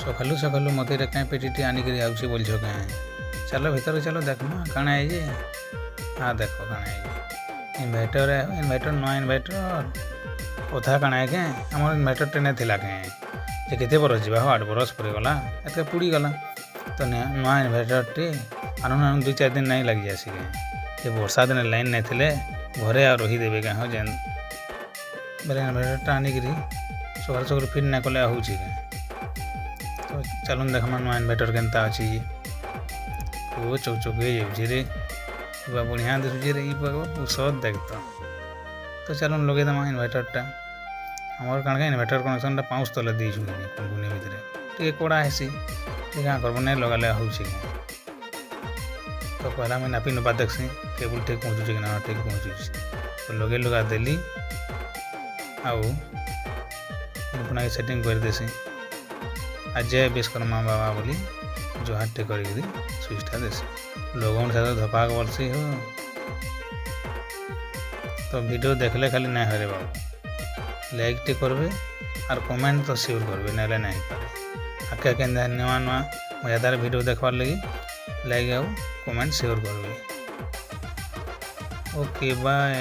सकालू सकालू मत कहीं पेटी आनिक आऊँगी बोल कहीं चलो भीतर चलो देखमा काଣା है जे। हाँ देखो काଣା है इन्वर्टर इन्वर्टर नुआ इन्वर्टर कथा काଣା है के आम इन्वर्टर नहीं थिला कहीं जे केते बरस जा 8 बरस पर गला एत पुड़ी गला तो नुआ इन्वर्टर टे आनु 2-4 दिन नहीं लगी जासी के वर्षा दिन लाइन नहीं थे घरे आ रहीदेवे क्या हाँ जेन बेले इन्वर्टर आनिक सकाल सकाल फिट ना कले हूँ तो चलून देखमा नुआ इन्वर्टर केनता अच्छी वो चौक रे बढ़िया दिशुचे रे सद देख तो चलून लगे दमा इन्वर्टरटा हमार कण इन्वर्टर कनेक्शनटा 5 तले देचु कंपनी भितर टे कड़ा हेसी क्या करब नहीं लगाले हूँ तो पहला मैं नापी नुपा देखसी केबल ठीक पहुँचुचे कि ना ठीक पहुँचुचे तो लगे लगा देली आउ पुना सेटिंग कर देसी आज जय विश्वकर्मा बाबा बोली जो हाथ टे कर स्विचटा देसी लोगों से धपाक बोलसी हो तो वीडियो देखले खाली नहीं हरे बाबू लाइक टे करबे और कमेंट तो शेयर करबे ना नहीं पारे आके के नुआ नुआ मजादार वीडियो देखवार लगी लाइक आउ कमेंट शेयर करबे। Okay bye.